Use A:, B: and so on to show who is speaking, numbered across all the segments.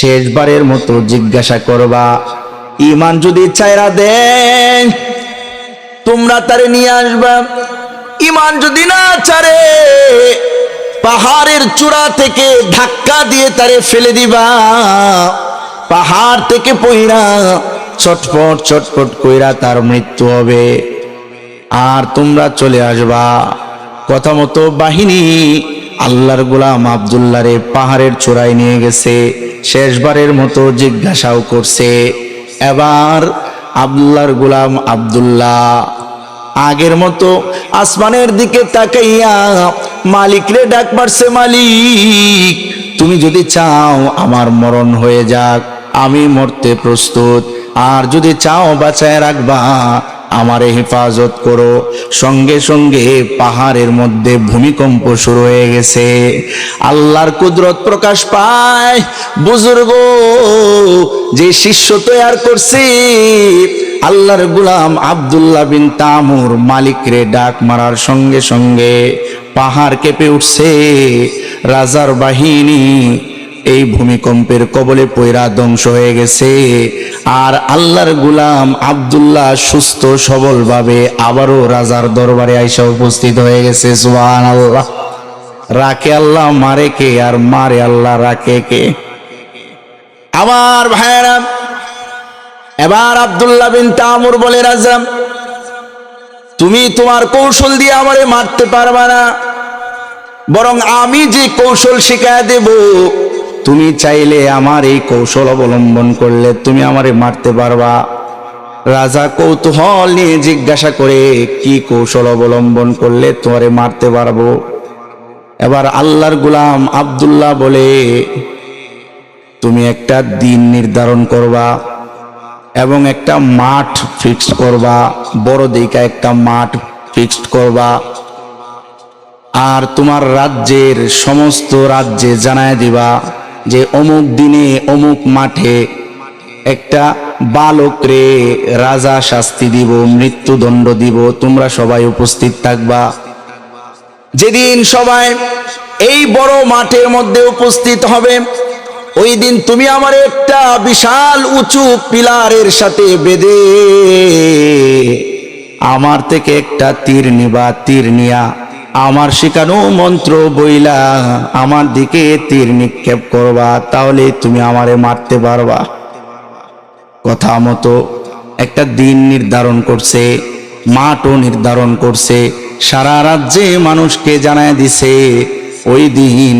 A: শেষবারের মতো জিজ্ঞাসা করবা, ঈমান যদি চাইরা দেন তোমরা তারে নিয়ে আসবা। ঈমান যদি না ছাড়ে পাহাড়ের চূড়া থেকে ধাক্কা দিয়ে তারে ফেলে দিবা। পাহাড় থেকে পইরা ছটফট ছটফট কইরা তার মৃত্যু হবে, আর তোমরা চলে আসবা। কথা মতো বাহিনী আল্লাহর গোলাম আব্দুল্লাহ রে পাহাড়ের চূড়ায় নিয়ে গেছে, শেষবারের মতো জিজ্ঞাসাও করছে। এবার আল্লাহর গোলাম আব্দুল্লাহ আগের মতো আসমানের দিকে তাকাইয়া মালিক রে ডাক মারছে, মালিক তুমি যদি চাও আমার মরণ হয়ে যাক, আমি মরতে প্রস্তুত, আর যদি চাও বাঁচায় রাখবা আমারে হেফাজত করো। সঙ্গে সঙ্গে পাহাড়ের মধ্যে ভূমিকম্প শুরু হয়ে গেছে। আল্লাহর কুদরত প্রকাশ পায়। বুজুর্গ যে শিষ্য তৈয়ার করছে আল্লাহর গোলাম আব্দুল্লাহ বিন তামুর, মালিক রে ডাক মারার সঙ্গে সঙ্গে পাহাড় কেঁপে উঠছে। রাজার বাহিনী এই ভূমিকম্পের কবলে পয়রা ধ্বংস হয়ে গেছে। আর আল্লাহর গোলাম আব্দুল্লাহ সুস্থ সবল ভাবে আবারও রাজার দরবারে আইসা উপস্থিত হয়ে গেছে। সুবহানাল্লাহ। রাখে আল্লাহ, মারে কে? আর মারে আল্লাহ, রাখে কে? আমার ভাইরা, এবার আব্দুল্লাহ বিন তামুর বলে, রাজা তুমি তোমার কৌশল দিয়ে আমারে মারতে পারবা না, বরং আমি যে কৌশল শিখায় দেব, তুমি চাইলে আমার এই কৌশল অবলম্বন করলে তুমি আমারে মারতে পারবা। রাজা কৌতূহল নিয়ে জিজ্ঞাসা করে, কি কৌশল অবলম্বন করলে তোমারে মারতে পারবো? এবার আল্লাহর গোলাম আব্দুল্লাহ বলে, তুমি একটা দিন নির্ধারণ করবা এবং একটা মাঠ ফিক্সড করবা, বড় দিকা একটা মাঠ ফিক্সড করবা, আর তোমার রাজ্যের সমস্ত রাজ্যে জানায় দিবা যে অমুক দিনে অমুক মাঠে একটা বালকরে রাজা শাস্তি দিব, মৃত্যুদণ্ড দিব, তোমরা সবাই উপস্থিত থাকবা। যেদিন সবাই এই বড় মাঠের মধ্যে উপস্থিত হবে, ওই দিন তুমি আমার একটা বিশাল উঁচু পিলারের সাথে বেঁধে আমার থেকে একটা তীর নিবা, তীর নিয়া আমার শিখানো মন্ত্র বইলা আমার দিকে তীর নিক্ষেপ করবা, তাহলে তুমি আমারে মারতে পারবা। কথা মতো একটা দিন নির্ধারণ করছে, মাঠও নির্ধারণ করছে, সারা রাজ্যে মানুষকে জানায় দিছে ওই দিন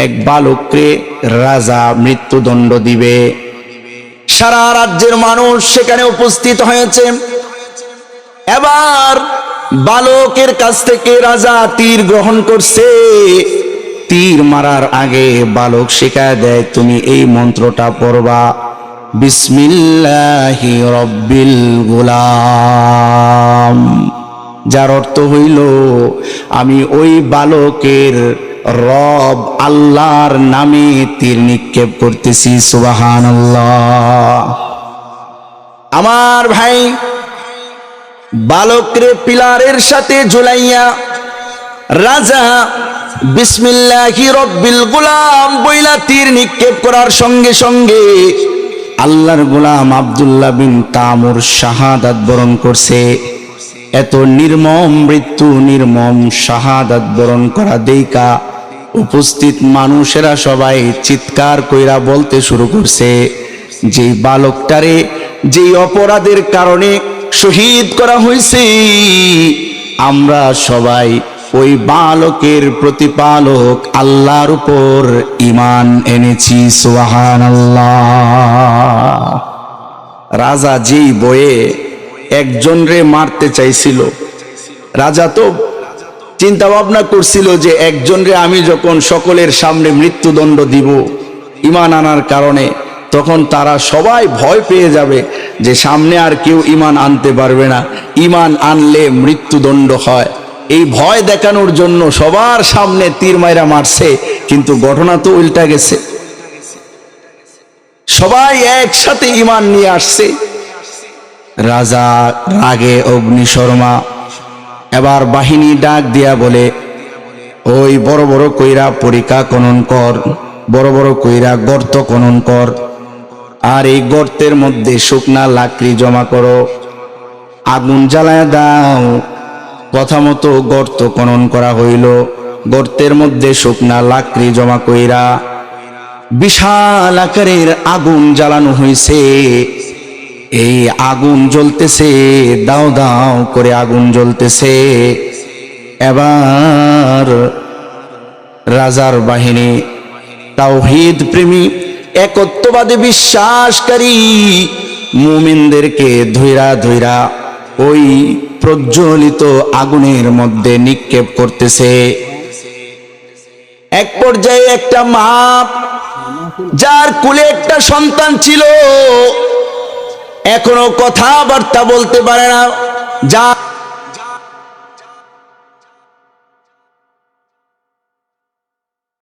A: এক বালককে রাজা মৃত্যুদণ্ড দিবে। সারা রাজ্যের মানুষ সেখানে উপস্থিত হয়েছে। এবার বালকের কাছ থেকে রাজা তীর গ্রহণ করছে। তীর মারার আগে বালক শিখায় দেয়, তুমি এই মন্ত্রটা পড়বা, বিসমিল্লাহি রব্বিল গুলাম, যার অর্থ হইল আমি ওই বালকের রব আল্লাহর নামে তীর নিক্ষেপ করতেছি। সুবহানাল্লাহ। আমার ভাই, বালকরে পিলারের সাথে ঝুলাইয়া রাজা বিসমিল্লাহি রব্বিল গুলাম বইলা তীর নিক্ষেপ করার সঙ্গে সঙ্গে আল্লাহর গোলাম আব্দুল্লাহ বিন তামুর শাহাদাত বরণ করছে। এত নির্মম মৃত্যু, নির্মম শাহাদাত বরণ করা দেইকা উপস্থিত মানুষেরা সবাই চিৎকার কইরা বলতে শুরু করছে, যে বালকটারে যেই অপরাধের কারণে শহীদ করা হয়েছে, আমরা সবাই ওই বালকের প্রতিপালক আল্লাহর উপর ঈমান এনেছি। সুবহানাল্লাহ। রাজা যেই বয়ে একজন রে মারতে চাইছিল, রাজা তো চিন্তা ভাবনা করছিল যে একজন রে আমি যখন সকলের সামনে মৃত্যুদণ্ড দিব ঈমান আনার কারণে, তখন তারা সবাই ভয় পেয়ে যাবে যে সামনে আর কেউ ঈমান আনতে পারবে না, ঈমান আনলে মৃত্যুদণ্ড হয়। এই ভয় দেখানোর জন্য সবার সামনে তীর মাইরা মারছে, কিন্তু ঘটনা তো উল্টা গেছে। সবাই একসাথে ঈমান নিয়ে আসছে। রাজা রাগে অগ্নিশর্মা। এবার বাহিনী ডাক দিয়া বলে, ওই বড় বড় কইরা পরীক্ষা খনন কর, বড় বড় কইরা গর্ত খনন কর, আর এই গর্তের মধ্যে শুকনা লাকড়ি জমা করো, আগুন জ্বালায় দাও। কথা মতো গর্ত খনন করা হইল, গর্তের মধ্যে শুকনা লাকড়ি জমা কইরা বিশাল আকারের আগুন জ্বালানো হয়েছে। এই আগুন জ্বলতেছে, দাও দাও করে আগুন জ্বলতেছে। এবার রাজার বাহিনী, তাওহীদ প্রেমী, একত্ববাদে বিশ্বাসকারী মুমিনদেরকে ধৈরা ধৈরা ওই প্রজ্বলিত আগুনের মধ্যে নিক্ষেপ করতেছে। এক পর্যায়ে একটা মা, যার কোলে একটা সন্তান ছিল, এখনো কথাবার্তা বলতে পারে না, যা